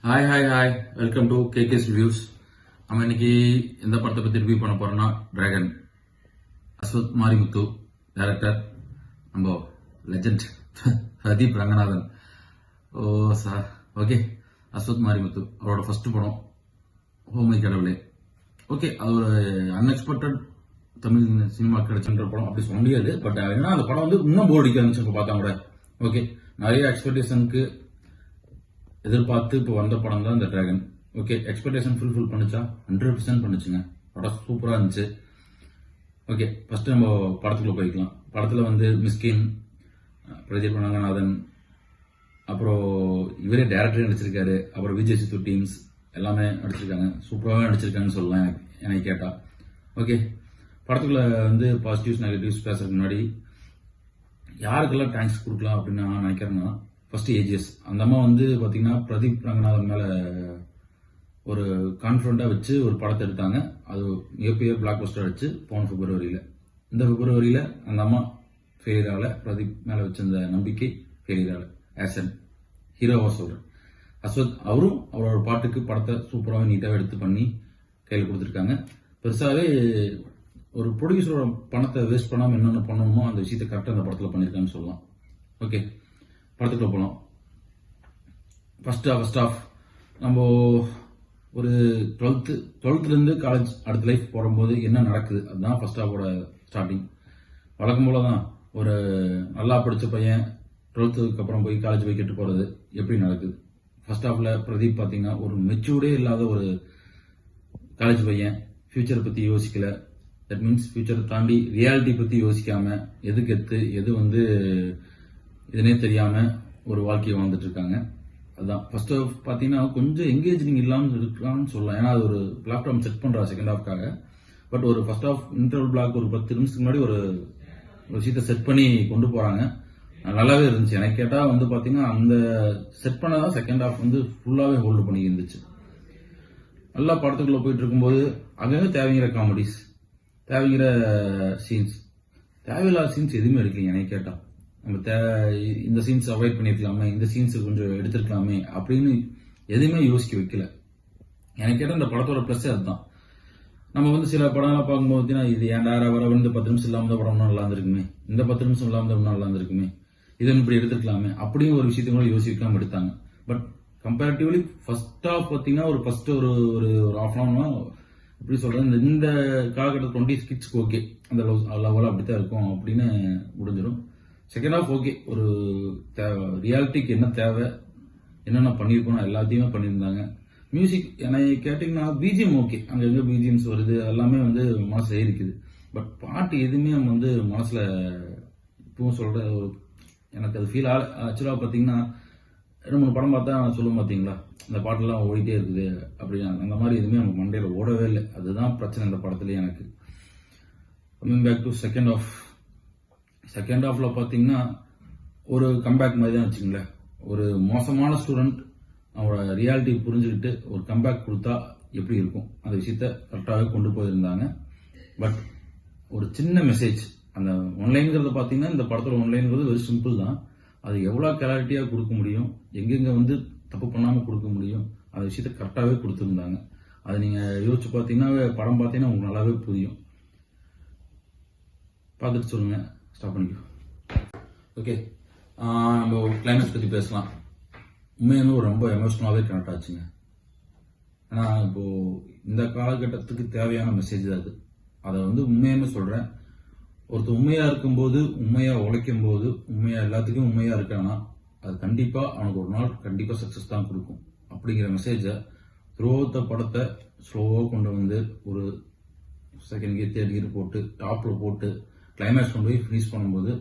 Hi welcome to KKS reviews. நம்ம இன்னைக்கு எந்த படத்தை பத்தி ரிவ்யூ பண்ண போறோம்னா டிராகன். அஸ்வத் மாரிமுத்து டைரக்டர், நம்ம லெஜெண்ட் பிரதீப் ரங்கநாதன். ஓகே, அஸ்வத் மாரிமுத்து அவரோட ஃபர்ஸ்ட் படம் ஹோமை கடவுளே. ஓகே, அது ஒரு அன்எக்ஸ்பெக்டட் தமிழ் சினிமா கிடைச்சுன்ற படம் அப்படி சொல்ல முடியாது. பட் ஏன்னா அந்த படம் வந்து இன்னும் போர் அடிக்க இருந்துச்சு பார்த்தா கூட. ஓகே, நிறைய எக்ஸ்பெக்டேஷனுக்கு எதிர்பார்த்து இப்போ வந்த படம் தான் இந்த டிராகன். ஓகே, எக்ஸ்பெக்டேஷன் ஃபுல்ஃபில் பண்ணுச்சா? 100% பண்ணுச்சுங்க. படம் சூப்பராக இருந்துச்சு. ஓகே, ஃபர்ஸ்ட் நம்ம படத்துக்குள்ள போய்க்கலாம். படத்தில் வந்து மிஸ்கின், பிரதீப் ரங்கநாதன், அப்புறம் இவரே டேரக்டரே நடிச்சிருக்காரு. அப்புறம் விஜய் சித்து டீம்ஸ் எல்லாமே நடிச்சிருக்காங்க. சூப்பராகவே நடிச்சிருக்காங்கன்னு சொல்லலாம் எனக்கு கேட்டா. ஓகே, படத்துக்குள்ள வந்து பாசிட்டிவ்ஸ் நெகட்டிவ்ஸ் பேசுறதுக்கு முன்னாடி யாருக்கெல்லாம் தேங்க்ஸ் கொடுக்கலாம் அப்படின்னு நான் நினைக்கிறேன்னா, ஃபர்ஸ்ட் ஏஜிஎஸ். அந்த அம்மா வந்து பாத்தீங்கன்னா பிரதீப் ரங்கநாதன் மேல ஒரு கான்ஃபிடண்டா வச்சு ஒரு படத்தை எடுத்தாங்க. அது மிகப்பெரிய பிளாக் பஸ்டர் வச்சு போன பிப்ரவரியில. இந்த பிப்ரவரியில அந்த அம்மா ஃபெயிலியர் ஆகல. பிரதீப் மேல வச்சிருந்த நம்பிக்கை ஃபெயிலியர் ஆகல. ஆஸ் அன் ஹீரோவா சொல்றேன். அஸ்வத் அவரும் அவரோட பாட்டுக்கு படத்தை சூப்பராக நீட்டாக எடுத்து பண்ணி கையில் கொடுத்துருக்காங்க. பெருசாவே ஒரு ப்ரொடியூசரோட பணத்தை வேஸ்ட் பண்ணாம என்னென்ன பண்ணணுமோ அந்த விஷயத்தை கரெக்டாக அந்த படத்தில் பண்ணியிருக்கான்னு சொல்லலாம். ஓகே, படத்துக்குள்ள போகலாம். ஃபர்ஸ்ட் ஆஃப் நம்ம ஒரு 12th இருந்து காலேஜ் அடுத்த லைஃப் போகும்போது என்ன நடக்குது அதுதான் ஃபர்ஸ்ட் ஆஃபோட ஸ்டார்டிங். வழக்கம் போல தான் ஒரு நல்லா படித்த பையன் 12th அப்புறம் போய் காலேஜ் போய் கெட்டு போறது எப்படி நடக்குது. ஃபர்ஸ்ட் ஆஃப்ல பிரதீப் பார்த்தீங்கன்னா ஒரு மெச்சூர்டே இல்லாத ஒரு காலேஜ் பையன், ஃபியூச்சர் பத்தி யோசிக்கல. தட் மீன்ஸ் ஃபியூச்சரை தாண்டி ரியாலிட்டி பத்தி யோசிக்காம எது கெத்து எது வந்து இதுனே தெரியாம ஒரு வாழ்க்கையை வாழ்ந்துட்டு இருக்காங்க. அதுதான் ஃபர்ஸ்ட் ஆஃப் பாத்தீங்கன்னா கொஞ்சம் எங்கேஜிங் இல்லாமல் இருக்கலாம்னு சொல்லலாம். ஏன்னா அது ஒரு பிளாட்ஃபார்ம் செட் பண்றா செகண்ட் ஹாஃப்காக. பட் ஒரு ஃபர்ஸ்ட் ஆஃப் இன்டர்வல் பிளாக் ஒரு 10 நிமிஷத்துக்கு முன்னாடி ஒரு விஷயத்தை செட் பண்ணி கொண்டு போறாங்க. நல்லாவே இருந்துச்சு. எனக்கு கேட்டா வந்து பாத்தீங்கன்னா அந்த செட் பண்ணதான் செகண்ட் ஹாஃப் வந்து ஃபுல்லாவே ஹோல்டு பண்ணி இருந்துச்சு. நல்லா படத்துக்குள்ள போயிட்டு இருக்கும்போது அங்கே தேவைங்கிற காமெடிஸ், தேவைங்கிற சீன்ஸ், தேவையில்லாத சீன்ஸ் எதுவுமே எடுக்கலீங்க. எனக்கு கேட்டா நம்ம இந்த சீன்ஸ் அவாய்ட் பண்ணிருக்கலாமே, இந்த சீன்ஸ் கொஞ்சம் எடுத்திருக்கலாமே அப்படின்னு எதுவுமே யோசிக்க வைக்கல. எனக்கு கேட்ட இந்த படத்தோட பிளஸ் அதுதான். நம்ம வந்து சில படம்லாம் பார்க்கும்போது இது ஏன்டா வர வந்து 10 நிமிஷம் இல்லாம படம் நல்லா இருந்திருக்குமே, இந்த 10 நிமிஷம் இல்லாம நல்லா இருந்திருக்குமே, இதை இப்படி எடுத்திருக்கலாமே அப்படின்னு ஒரு விஷயத்த கூட யோசிக்காம எடுத்தாங்க. பட் கம்பேரிட்டிவ்லி ஃபர்ஸ்ட் ஆஃப் பார்த்தீங்கன்னா ஒரு ஃபர்ஸ்ட் ஒரு ஒரு ஹாஃப் அன் ஹவர்னா எப்படி சொல்றது, இந்த காலகட்டத்தில் 20 கிட்ஸ்க்கு ஓகே அந்த லெவல் அப்படித்தான் இருக்கும் அப்படின்னு முடிஞ்சிடும். செகண்ட் ஹாஃப் ஓகே, ஒரு ரியாலிட்டிக்கு என்ன தேவை என்னென்ன பண்ணியிருக்கணும் எல்லாத்தையுமே பண்ணியிருந்தாங்க. மியூசிக் எனக்கு கேட்டிங்கன்னா பிஜிஎம் ஓகே, அங்கே எங்கே பிஜிஎம்ஸ் வருது எல்லாமே வந்து மனசுல இருக்குது. பட் பாட்டு எதுவுமே நம்ம வந்து மனசுல இப்பவும் சொல்ற ஒரு எனக்கு அது ஃபீல் ஆக்சுவலாக பார்த்தீங்கன்னா 2-3 படம் பார்த்தா சொல்லுவோம் பார்த்தீங்களா, இந்த பாட்டெல்லாம் ஓடிட்டே இருக்குது அப்படின்னு. அந்த மாதிரி எதுவுமே நமக்கு மண்டையில் ஓடவே இல்லை. அதுதான் பிரச்சனை இந்த படத்துலேயே எனக்கு. கமிங் பேக் டு செகண்ட் ஹாஃப்ல பாத்தீங்கன்னா ஒரு கம்பேக் மாதிரி தான் வச்சுங்களேன். ஒரு மோசமான ஸ்டூடெண்ட் அவரோட ரியாலிட்டி புரிஞ்சுக்கிட்டு ஒரு கம்பேக் கொடுத்தா எப்படி இருக்கும் அந்த விஷயத்த கரெக்டாகவே கொண்டு போயிருந்தாங்க. பட் ஒரு சின்ன மெசேஜ் அந்த ஒன்லைன்ங்கிறத பாத்தீங்கன்னா இந்த படத்தோட ஒன்லைன்ங்கிறது வெரி சிம்பிள் தான். அது எவ்வளவு கிளாரிட்டியா கொடுக்க முடியும், எங்கெங்க வந்து தப்பு பண்ணாம கொடுக்க முடியும் அந்த விஷயத்த கரெக்டாகவே கொடுத்துருந்தாங்க. அதை நீங்க யோசிச்சு பாத்தீங்கன்னா படம் பார்த்தீங்கன்னா உங்களுக்கு நல்லாவே புரியும். பார்த்துட்டு சொல்லுங்க. ஸ்டாப் பண்ணிக்கோ. ஓகே, நம்ம கிளைமேக்ஸ் பத்தி பேசலாம். உண்மையுமே ரொம்ப எமோஷனலாவே கனெக்ட் ஆச்சுங்க. ஏன்னா இப்போ இந்த காலகட்டத்துக்கு தேவையான மெசேஜ் தான் அது. அதை வந்து உண்மையுமே சொல்றேன். ஒருத்தர் உண்மையா இருக்கும்போது, உண்மையா உழைக்கும் போது, உண்மையா எல்லாத்துக்கும் உண்மையா இருக்கானா அது கண்டிப்பா அவனுக்கு ஒரு நாள் கண்டிப்பா சக்சஸ் தான் கொடுக்கும். அப்படிங்கிற மெசேஜை த்ரூஅவுட் படத்தை ஸ்லோவா கொண்டு வந்து ஒரு செகண்ட் கியர் தேர்ட் கியர் போட்டு டாப்ல போட்டு கிளைமேக்ஸ் கொண்டு போய் ஃபினிஷ் பண்ணும்போது